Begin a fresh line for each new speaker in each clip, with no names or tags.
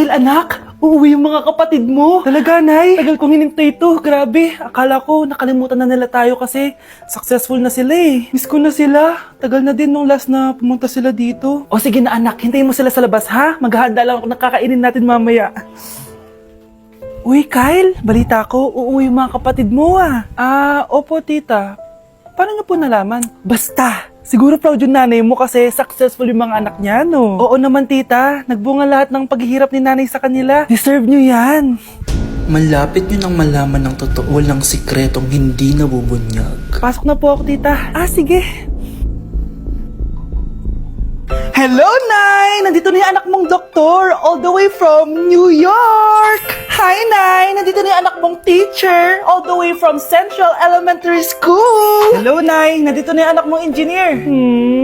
Kyle, anak, uuwi yung mga kapatid mo. Talaga, Nay? Tagal kong hinintay ito. Grabe, akala ko nakalimutan na nila tayo kasi successful na sila eh. Miss ko na sila. Tagal na din nung last na pumunta sila dito. O sige na anak, hintayin mo sila sa labas ha. Maghahanda lang ako ng kakainin natin mamaya. Uy, Kyle, balita ko, uuwi yung mga kapatid mo ah. Opo tita. Paano niyo po nalaman? Basta! Siguro proud yung nanay mo kasi successful yung mga anak niya, no? Oo naman, tita. Nagbunga lahat ng paghihirap ni nanay sa kanila. Deserve nyo yan.
Malapit nyo nang malaman ng totoo lang sikretong hindi nabubunyag.
Pasok na po ako, tita. Sige. Hello, Nay! Nandito na yung anak mong doktor all the way from New York! Hi, Nay! Nandito na yung anak mong teacher all the way from Central Elementary School! Hello, Nay! Nandito na yung anak mong engineer!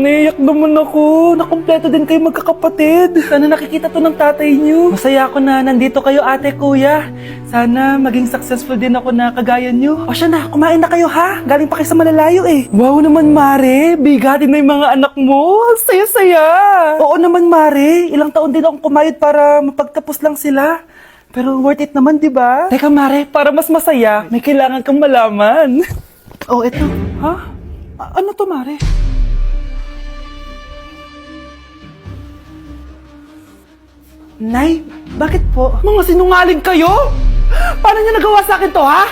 Naiyak naman ako. Nakumpleto din kayo magkakapatid. Sana nakikita to ng tatay niyo. Masaya ako na nandito kayo, ate, kuya. Sana maging successful din ako na kagaya niyo. O siya na, kumain na kayo ha? Galing pa kayo sa malalayo eh. Wow naman, Mare. Bigatin na yung mga anak mo. Saya-saya. Oo naman, Mare. Ilang taon din akong kumayod para mapagtapos lang sila. Pero worth it naman, di ba? Teka, Mare, para mas masaya, may kailangan kang malaman. Oh, eto. Ha? Ano to, Mare? Nay, bakit po? Mga sinungaling kayo? Paano niyo nagawa sa akin to, ha?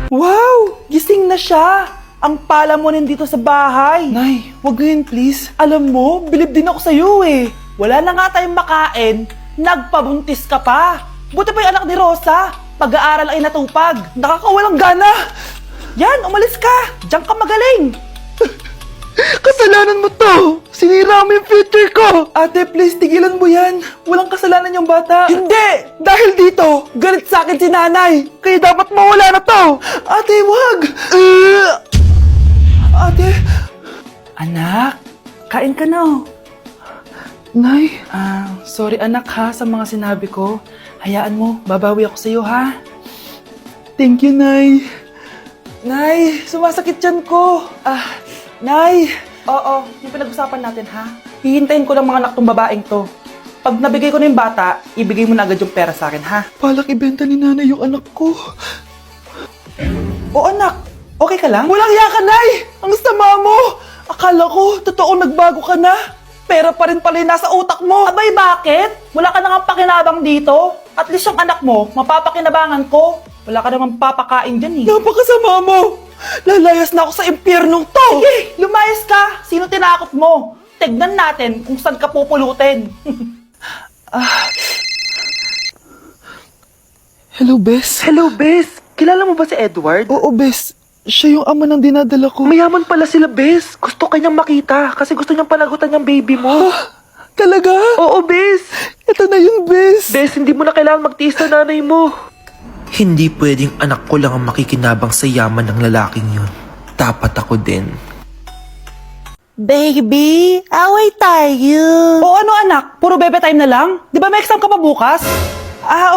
Wow! Gising na siya! Ang pala mo nandito sa bahay. Nay, wag ganyan please. Alam mo, bilib din ako sa'yo eh. Wala na nga tayong makain, nagpabuntis ka pa. Buti pa yung anak ni Rosa. Pag-aaral ay natupag. Nakakawalang gana. Yan, umalis ka. Diyan ka magaling. Kasalanan mo to! Sinira mo yung future ko! Ate, please, tigilan mo yan. Walang kasalanan yung bata. Hindi! Dahil dito, galit sa akin si nanay. Kaya dapat mawala na to! Ate, wag! Ate! Anak, kain ka na. Nay? Sorry anak ha sa mga sinabi ko. Hayaan mo, babawi ako sa'yo ha. Thank you, Nay. Nay, sumasakit yan ko. Nay! Oo, yung pinag-usapan natin ha. Hihintayin ko lang mga anak tong babaeng to. Pag nabigay ko na yung bata, ibigay mo na agad yung pera sa akin ha. Palak ibenta ni nanay yung anak ko. O anak, okay ka lang? Walang hiya ka, Nay! Ang sama mo! Akala ko, totoo nagbago ka na. Pera pa rin pala yung nasa utak mo. Abay, bakit? Wala ka nang pakinabang dito. At least yung anak mo, mapapakinabangan ko. Wala ka namang papakain dyan eh. Napakasama mo! Lalayas na ako sa impyernong to! Sige, lumayas ka! Sino tinakot mo? Tignan natin kung saan ka pupulutin. Hello, Bes. Hello, Bes. Kilala mo ba si Edward? Oo, Bes. Siya yung ama ng dinadala ko. Mayaman pala sila, Bes. Gusto kanyang makita kasi gusto niyang panagutan yung baby mo. Talaga? Oo, Bes. Ito na yun, Bes. Bes, hindi mo na kailangan magtiis na nanay mo.
Hindi pwedeng anak ko lang ang makikinabang sa yaman ng lalaking yun. Dapat ako din.
Baby, away tayo.
O ano anak? Puro bebe time na lang? Di ba may exam ka pa bukas?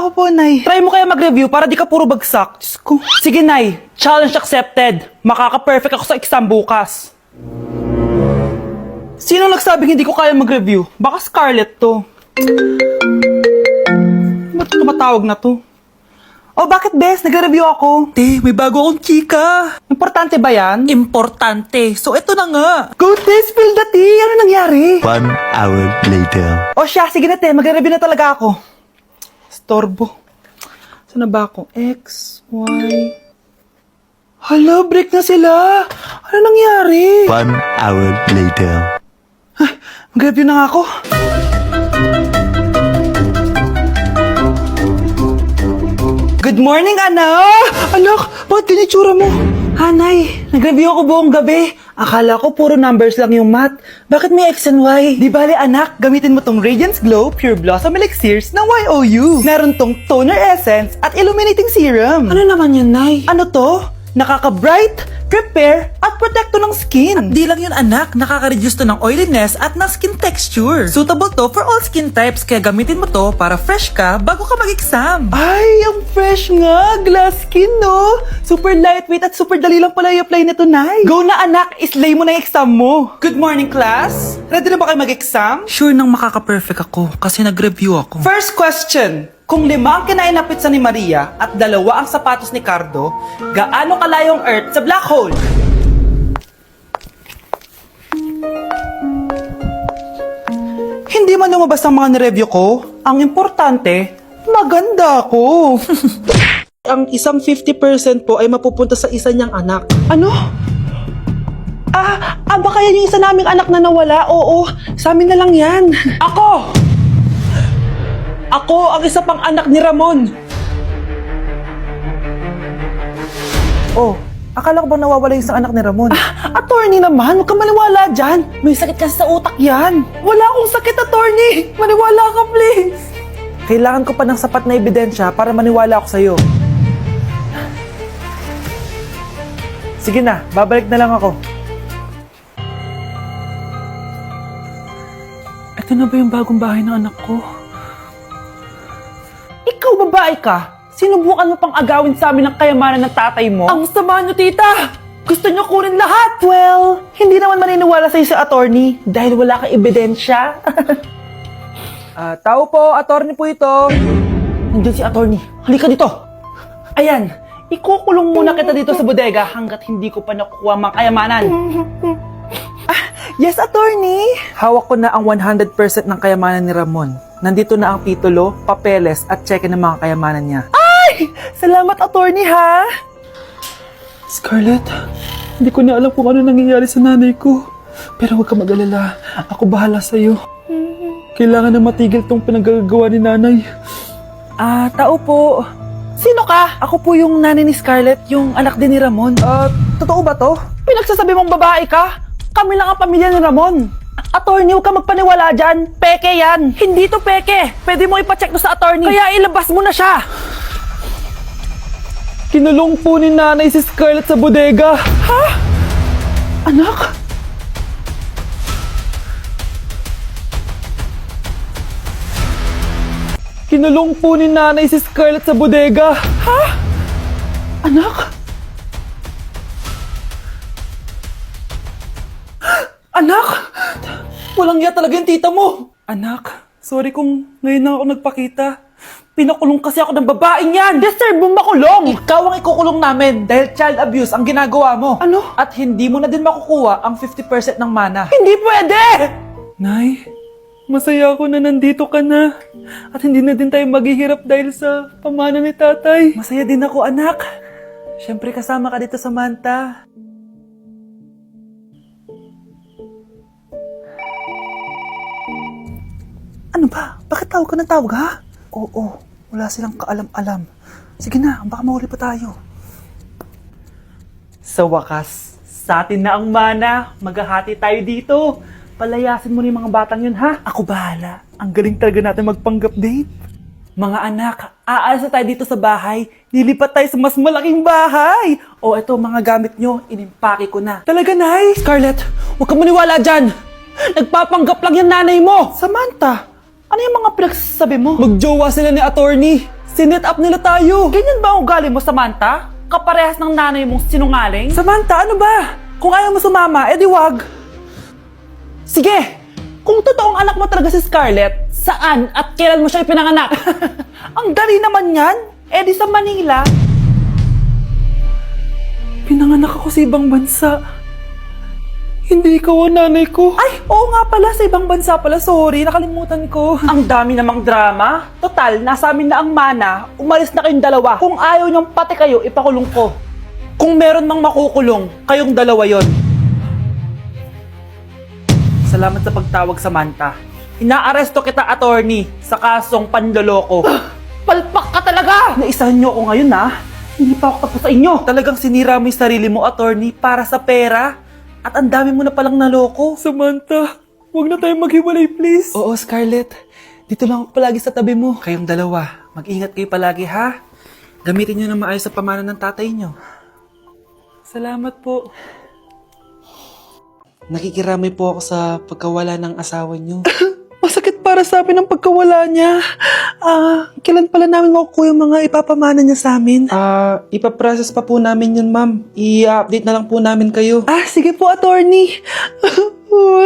Opo, Nay. Try mo kaya mag-review para di ka puro bagsak. Diyos ko. Sige, Nay. Challenge accepted. Makaka-perfect ako sa exam bukas. Sino nagsabing hindi ko kaya mag-review? Baka Scarlett to. Ba't tumatawag na to? Oh, bakit, Bes? Nag-review ako.
Te, may bago akong chika.
Importante ba yan?
Importante. So, eto na nga.
Go, Te! Spill the tea! Ano nangyari?
1 hour later.
O siya, sige na, Te. Mag-review na talaga ako. Storbo. Saan na ba ako? X, Y... Hala, break na sila! Ano nangyari?
1 hour later.
Mag-review na nga ako. Good morning, anak! Anak, bakit tinitsura mo? Hanay, nag-review ako buong gabi. Akala ko puro numbers lang yung math. Bakit may X and Y? Di bale, anak, gamitin mo tong Radiance Glow Pure Blossom Elixirs ng YOU. Meron tong toner essence at illuminating serum. Ano naman yun, Nay? Ano to? Nakaka-bright, repair, at protekto ng skin.
At di lang yun anak, nakaka-reduce to ng oiliness at ng skin texture. Suitable to for all skin types, kaya gamitin mo to para fresh ka bago ka mag-exam.
Ay, ang fresh nga. Glass skin, no? Super lightweight at super dali lang pala i-apply nito, Nay. Go na, anak. Islay mo na yung exam mo. Good morning, class. Ready na ba kayo mag-exam?
Sure nang makaka-perfect ako kasi nag-review ako.
First question. Kung 5 ang kinain na pizza ni Maria at 2 ang sapatos ni Cardo, gaano kalayo ang Earth sa black hole? Hindi man lumabas ang mga nireview ko. Ang importante, maganda ako. Ang isang 50% po ay mapupunta sa isa niyang anak. Ano? Baka yan yung isa naming anak na nawala? Oo, sa amin na lang yan. Ako! Ako ang isa pang anak ni Ramon. Oh, akala ko ba nawawala yung isang anak ni Ramon? Attorney naman, huwag ka maniwala dyan. May sakit kasi sa utak yan. Wala akong sakit, attorney. Maniwala ka, please. Kailangan ko pa ng sapat na ebidensya para maniwala ako sa'yo. Sige na, babalik na lang ako. Ito na ba yung bagong bahay ng anak ko? Ikaw babae ka? Sinubukan mo pang agawin sa amin ang kayamanan ng tatay mo? Ang sama nyo, tita! Gusto nyo kunin lahat! Well, hindi naman maniniwala sa'yo sa attorney dahil wala kang ebidensya. Tao po, attorney po ito. Nandiyan si attorney. Halika dito. Ayan, ikukulong muna kita dito sa bodega hanggat hindi ko pa nakukuha mga kayamanan. Yes, attorney. Hawak ko na ang 100% ng kayamanan ni Ramon. Nandito na ang titulo, papeles at cheque ng mga kayamanan niya. Ay! Salamat, attorney, ha? Scarlett, hindi ko na alam kung ano nangyayari sa nanay ko. Pero huwag ka mag-alala. Ako bahala sa'yo. Kailangan na matigil tong pinagagawa ni nanay. Tao po. Sino ka? Ako po yung nanay ni Scarlett, yung anak din ni Ramon. Totoo ba to? Pinagsasabi mong babae ka? Kami lang ang pamilya ni Ramon. Attorney, huwag ka magpaniwala dyan. Peke yan. Hindi to peke. Pwede mo ipacheck to sa attorney. Kaya ilabas mo na siya. Kinulong po ni nanay si Scarlett sa bodega. Ha? Anak? Kinulong po ni nanay si Scarlett sa bodega. Ha? Anak? Anak! Walang iya talaga yung tita mo! Anak, sorry kung ngayon na ako nagpakita. Pinakulong kasi ako ng babaeng yan! Deserve mong makulong! Ikaw ang ikukulong namin dahil child abuse ang ginagawa mo. Ano? At hindi mo na din makukuha ang 50% ng mana. Hindi pwede! Nay, masaya ako na nandito ka na. At hindi na din tayo maghihirap dahil sa pamana ni tatay. Masaya din ako, anak. Siyempre kasama ka dito sa Manta. Ano ba? Bakit tawag ka ng tawag, ha? Oo, wala silang kaalam-alam. Sige na, baka mahuli pa tayo. Sa wakas, sa atin na ang mana. Maghahati tayo dito. Palayasin mo na yung mga batang yun, ha? Ako bahala. Ang galing talaga natin magpanggap date. Mga anak, aalis na tayo dito sa bahay. Lilipat tayo sa mas malaking bahay. O eto, mga gamit nyo, inimpake ko na. Talaga, Nay? Scarlett, huwag kang maniwala dyan. Nagpapanggap lang yung nanay mo. Samantha, ano yung mga pinagsasabi mo? Magjowa sila ni attorney. Sinet up nila tayo. Ganyan ba ang ugali mo, Samantha? Kaparehas ng nanay mong sinungaling? Samantha, ano ba? Kung ayaw mo sumama, edi wag. Sige, kung totoong anak mo talaga si Scarlett, saan at kailan mo siya ipinanganak? Ang dali naman yan. Edi sa Manila. Pinanganak ako sa ibang bansa. Hindi ikaw ang nanay ko. Ay, oo nga pala, sa ibang bansa pala. Sorry, nakalimutan ko. Ang dami namang drama. Total, nasa amin na ang mana. Umalis na kayong dalawa. Kung ayaw niyong pati kayo, ipakulong ko. Kung meron mang makukulong, kayong dalawa yon. Salamat sa pagtawag, Samantha. Inaaresto kita, attorney, sa kasong panloloko. Palpak ka talaga! Naisahan niyo ako ngayon, ha? Hindi pa ako tapos sa inyo. Talagang sinira mo yung sarili mo, attorney, para sa pera. At ang dami mo na palang naloko. Samantha, huwag na tayong maghiwalay, please. Oo, Scarlett. Dito lang ako palagi sa tabi mo. Kayong dalawa, mag-ingat kayo palagi, ha? Gamitin nyo na maayos sa pamana ng tatay nyo. Salamat po. Nakikiramay po ako sa pagkawala ng asawa niyo. Masakit para sa amin ang pagkawala niya. Kailan pala namin makukuha yung mga ipapamana niya sa amin? Ipaprocess pa po namin yun, ma'am. I-update na lang po namin kayo. Sige po, attorney.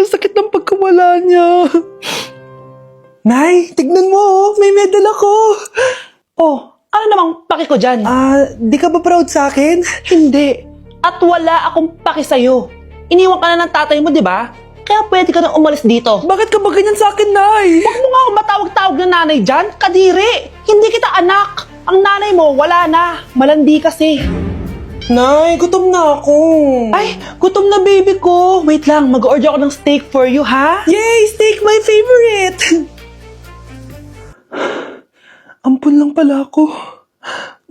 Sakit ng pagkawala niya. Nay, tignan mo, may medal ako. Ano namang paki ko dyan? Di ka ba proud sa akin? Hindi. At wala akong paki sa'yo. Iniwan ka na ng tatay mo, di ba? Kaya pwede ka na umalis dito. Bakit ka ba ganyan sa akin, Nay? Huwag mo nga akong matawag-tawag na nanay dyan. Kadiri! Hindi kita anak. Ang nanay mo, wala na. Malandi kasi. Nay, gutom na ako. Ay, gutom na baby ko. Wait lang, mag-order ako ng steak for you, ha? Yay! Steak, my favorite! Ampun lang pala ako.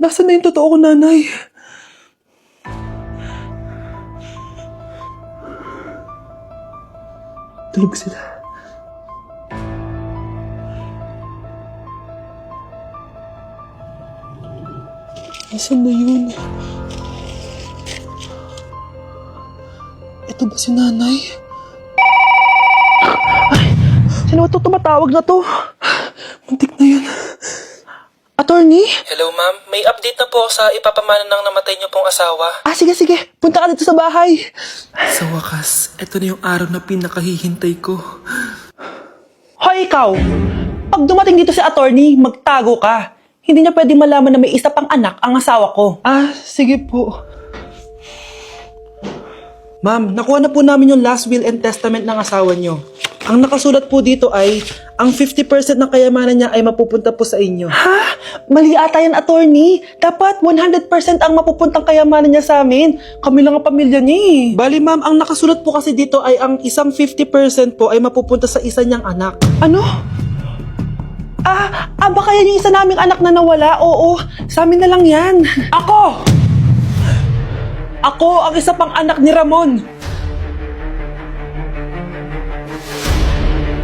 Nasaan na yung totoo ko, nanay? Tulog sila. Nasaan na yun? Ito ba si nanay? Ay, sino ba ito tumatawag na to? Muntik na yun. Attorney?
Hello ma'am, may update na po sa ipapamana ng namatay niyo pong asawa.
Sige. Punta ka dito sa bahay.
Sa wakas, ito na yung araw na pinakahihintay ko.
Hoy, ikaw! Pag dumating dito si attorney, magtago ka. Hindi niya pwedeng malaman na may isa pang anak ang asawa ko. Sige po. Ma'am, nakuha na po namin yung last will and testament ng asawa niyo. Ang nakasulat po dito ay, ang 50% ng kayamanan niya ay mapupunta po sa inyo. Ha? Mali ata yan, attorney. Dapat 100% ang mapupuntang kayamanan niya sa amin. Kami lang ang pamilya niya eh. Bali ma'am, ang nakasulat po kasi dito ay ang isang 50% po ay mapupunta sa isa niyang anak. Ano? Baka yan yung isa naming anak na nawala? Oo, sa amin na lang yan. Ako ang isa pang anak ni Ramon.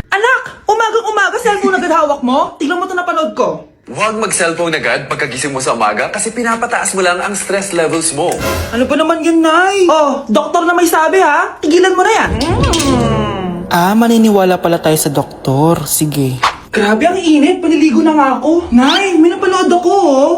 Anak! Umagang-umaga, cellphone agad hawak mo? Tignan mo ito napanood ko.
Huwag mag-cellphone agad pagkagising mo sa umaga kasi pinapataas mo lang ang stress levels mo.
Ano ba naman yan, Nay? Doktor na may sabi ha? Tigilan mo na yan.
Maniniwala pala tayo sa doktor. Sige.
Grabe, ang init. Paniligo na nga ako. Nay, may napanood ako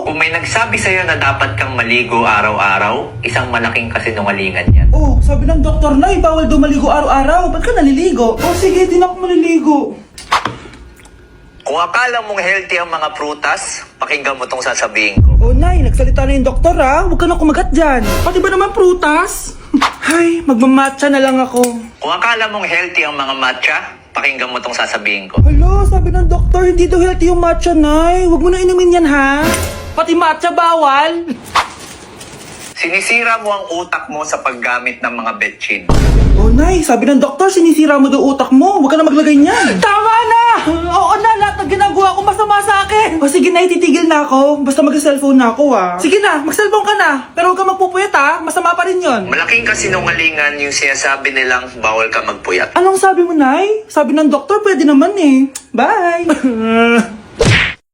Kung may nagsabi sa'yo na dapat kang maligo araw-araw, isang malaking kasinungalingan yan.
Sabi ng doktor, Nay, bawal daw maligo araw-araw. Ba't ka naliligo? Sige, di na ako maliligo.
Kung akala mong healthy ang mga prutas, pakinggan mo tong sasabihin ko.
Nay, nagsalita na yung doktor ha. Huwag ka na kumagat dyan. Pati ba naman prutas? Ay, magmamatcha na lang ako.
Kung akala mong healthy ang mga matcha, pakinggan mo tong sasabihin ko.
Hala, sabi ng doktor, hindi daw healthy yung matcha, Nay. Huwag mo na inumin yan, ha? Pati matcha bawal.
Sinisira mo ang utak mo sa paggamit ng mga betchin.
Nay, sabi ng doktor, sinisira mo daw utak mo. Huwag ka na maglagay niyan. Tama na! Oo na, lahat ng ginagawa ko masama sa akin. Sige na, ititigil na ako. Basta mag-cellphone na ako, ha? Sige na, mag-cellphone ka na. Pero huwag ka magpupuyat, ha? Masama pa rin yon.
Malaking kasinungalingan yung sinasabi nilang bawal ka magpuyat.
Anong sabi mo, Nay? Sabi ng doktor, pwede naman eh. Bye!